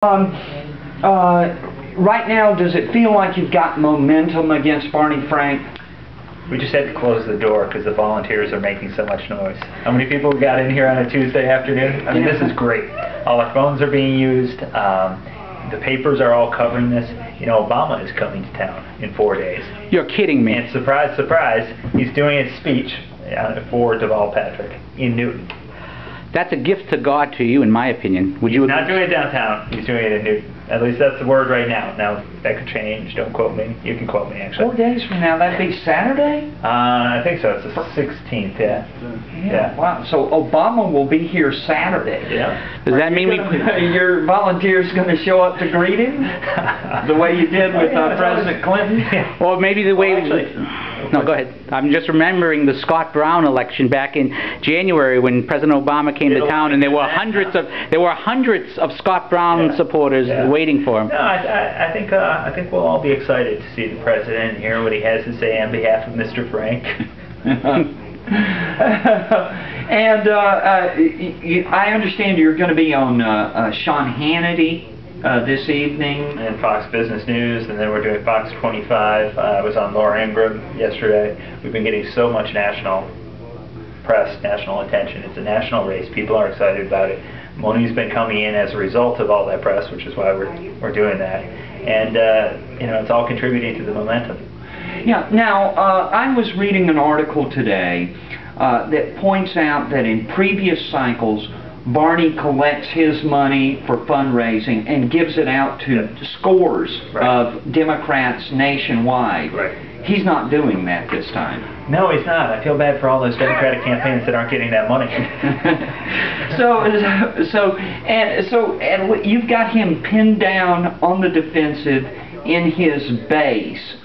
Right now, does it feel like you've got momentum against Barney Frank? We just had to close the door because the volunteers are making so much noise. How many people got in here on a Tuesday afternoon? I mean, this is great. All our phones are being used. The papers are all covering this. You know, Obama is coming to town in 4 days. You're kidding me. And surprise, surprise, he's doing his speech for Deval Patrick in Newton. That's a gift to God to you, in my opinion. Would you? He's not doing it downtown. He's doing it in Newton. At least that's the word right now. Now, that could change. Don't quote me. You can quote me, actually. 4 days from now, that'd be Saturday? I think so. It's the 16th, yeah. Yeah. Wow. So Obama will be here Saturday. Yeah. Does that mean your volunteers going to show up to greet him? The way you did with President Clinton? Yeah. Or maybe the way... No, go ahead. I'm just remembering the Scott Brown election back in January when President Obama came to town, and there were hundreds of Scott Brown supporters waiting for him. No, I think we'll all be excited to see the president and hear what he has to say on behalf of Mr. Frank. And I understand you're going to be on Sean Hannity this evening. And Fox Business News, and then we're doing Fox 25. I was on Laura Ingraham yesterday. We've been getting so much national press, national attention. It's a national race. People are excited about it. Money's been coming in as a result of all that press, which is why we're doing that. And you know, it's all contributing to the momentum. Yeah. Now, I was reading an article today that points out that in previous cycles, Barney collects his money for fundraising and gives it out to scores of Democrats nationwide. Right. He's not doing that this time. No, he's not. I feel bad for all those Democratic campaigns that aren't getting that money. And you've got him pinned down on the defensive in his base.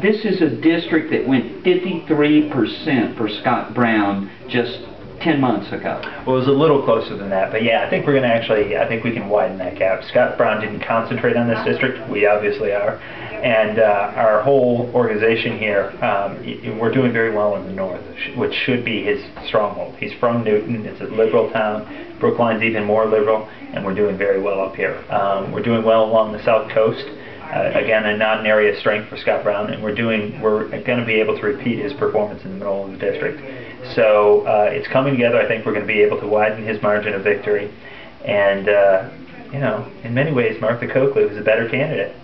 This is a district that went 53% for Scott Brown just 10 months ago. Well, it was a little closer than that, but yeah, I think we're going to I think we can widen that gap. Scott Brown didn't concentrate on this district. We obviously are. And our whole organization here, we're doing very well in the north, which should be his stronghold. He's from Newton. It's a liberal town. Brookline's even more liberal, and we're doing very well up here. We're doing well along the south coast. Again, not an area of strength for Scott Brown, and we're going to be able to repeat his performance in the middle of the district. So it's coming together. I think we're going to be able to widen his margin of victory, and you know, in many ways, Martha Coakley was a better candidate.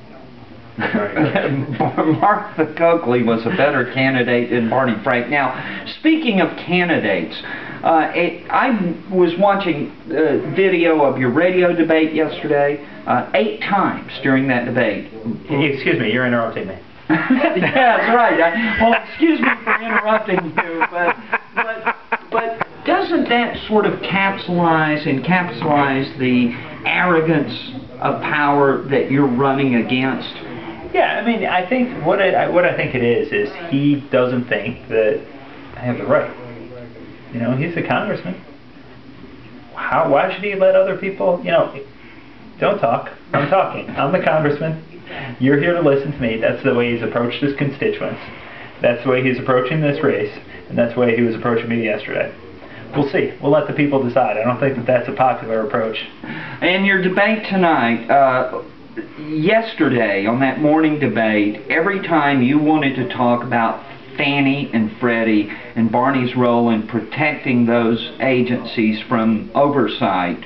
Martha Coakley was a better candidate than Barney Frank. Now, speaking of candidates, I was watching video of your radio debate yesterday 8 times during that debate. Excuse me, you're interrupting me. Yeah, that's right. Well, excuse me for interrupting you, but doesn't that sort of encapsulize the arrogance of power that you're running against? Yeah, I mean, I think what I think it is he doesn't think that I have the right. You know, he's a congressman. Why should he let other people, you know, don't talk. I'm talking. I'm the congressman. You're here to listen to me. That's the way he's approached his constituents. That's the way he's approaching this race, and that's the way he was approaching me yesterday. We'll see. We'll let the people decide. I don't think that that's a popular approach. In your debate tonight, yesterday on that morning debate, every time you wanted to talk about Fannie and Freddie and Barney's role in protecting those agencies from oversight,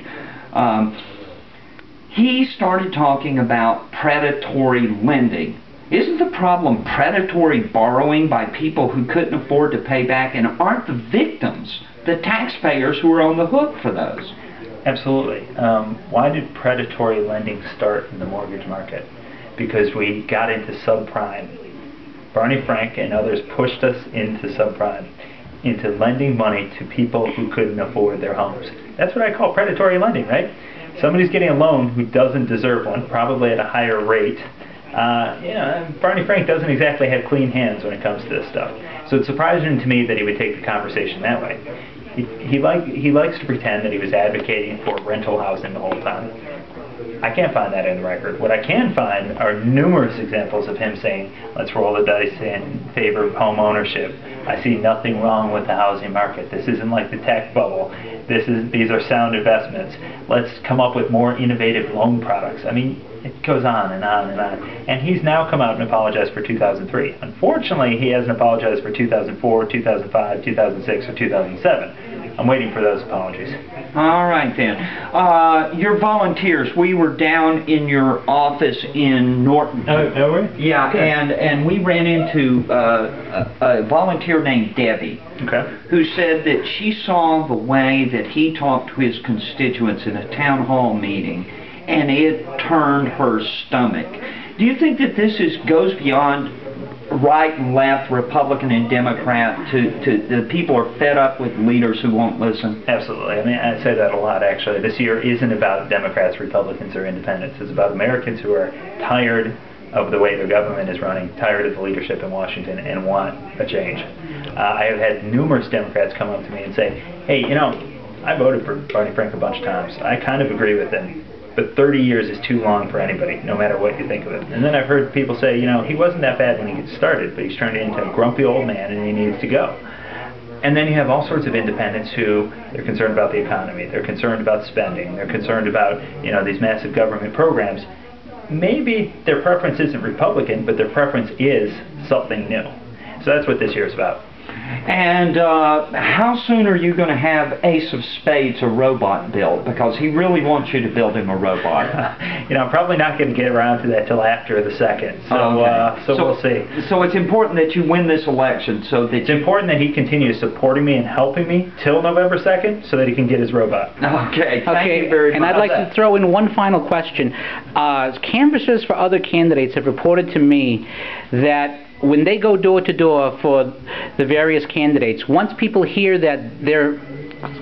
he started talking about predatory lending. Isn't the problem predatory borrowing by people who couldn't afford to pay back, and aren't the victims the taxpayers who are on the hook for those? Absolutely. Why did predatory lending start in the mortgage market? Because we got into subprime. Barney Frank and others pushed us into subprime, into lending money to people who couldn't afford their homes. That's what I call predatory lending, right? Somebody's getting a loan who doesn't deserve one, probably at a higher rate. You know, Barney Frank doesn't exactly have clean hands when it comes to this stuff. So it's surprising to me that he would take the conversation that way. He likes to pretend that he was advocating for rental housing the whole time. I can't find that in the record. What I can find are numerous examples of him saying, let's roll the dice in favor of home ownership. I see nothing wrong with the housing market. This isn't like the tech bubble. These are sound investments. Let's come up with more innovative loan products. I mean, it goes on and on and on. And he's now come out and apologized for 2003. Unfortunately, he hasn't apologized for 2004, 2005, 2006, or 2007. I'm waiting for those apologies. All right then. Your volunteers, we were down in your office in Norton. Oh, were you? Yeah, Good. and we ran into a volunteer named Debbie, Okay. who said that she saw the way that he talked to his constituents in a town hall meeting, and it turned her stomach. Do you think that this goes beyond right and left, Republican and Democrat, to the people are fed up with leaders who won't listen? Absolutely. I mean, I say that a lot, actually. This year isn't about Democrats, Republicans, or independents. It's about Americans who are tired of the way their government is running, tired of the leadership in Washington, and want a change. I have had numerous Democrats come up to me and say, hey, you know, I voted for Barney Frank a bunch of times. I kind of agree with him. But 30 years is too long for anybody, no matter what you think of it. And then I've heard people say, you know, he wasn't that bad when he started, but he's turned into a grumpy old man and he needs to go. And then you have all sorts of independents who, they're concerned about the economy, they're concerned about spending, they're concerned about, you know, these massive government programs. Maybe their preference isn't Republican, but their preference is something new. So that's what this year is about. And how soon are you going to have Ace of Spades a robot built? Because he really wants you to build him a robot. You know, I'm probably not going to get around to that till after the 2nd. So, okay. so we'll see. So it's important that you win this election, so that it's important that he continues supporting me and helping me till November 2nd, so that he can get his robot. Okay. Thank you very much. And I'd like to throw in one final question. Canvassers for other candidates have reported to me that when they go door to door for the various candidates, once people hear that they're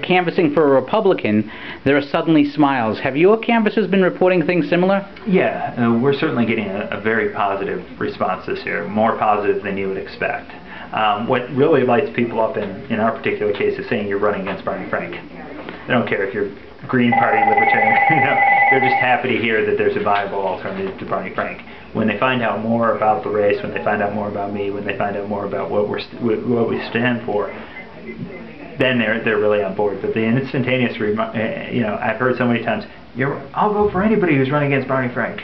canvassing for a Republican, there are suddenly smiles. Have your canvassers been reporting things similar? Yeah, we're certainly getting a very positive response this year, more positive than you would expect. What really lights people up in our particular case is saying you're running against Barney Frank. They don't care if you're Green Party, Libertarian, you know, they're just happy to hear that there's a viable alternative to Barney Frank. When they find out more about the race, when they find out more about me, when they find out more about what we stand for, then they're really on board. But the instantaneous, you know, I've heard so many times, I'll vote for anybody who's running against Barney Frank.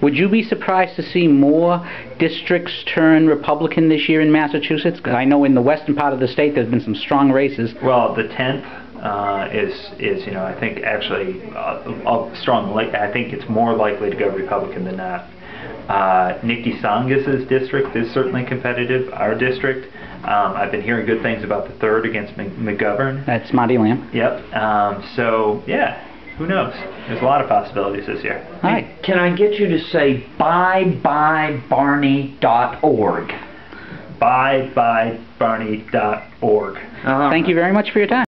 Would you be surprised to see more districts turn Republican this year in Massachusetts? Because I know in the western part of the state there's been some strong races. Well, the 10th is you know, I think actually I think it's more likely to go Republican than not. Nikki Tsongas's district is certainly competitive. Our district, I've been hearing good things about the 3rd against McGovern. That's Monty Lamb. Yep. So yeah, who knows? There's a lot of possibilities this year. All right. Can I get you to say byeByeBarney.org? byeByeBarney.org. Thank you very much for your time.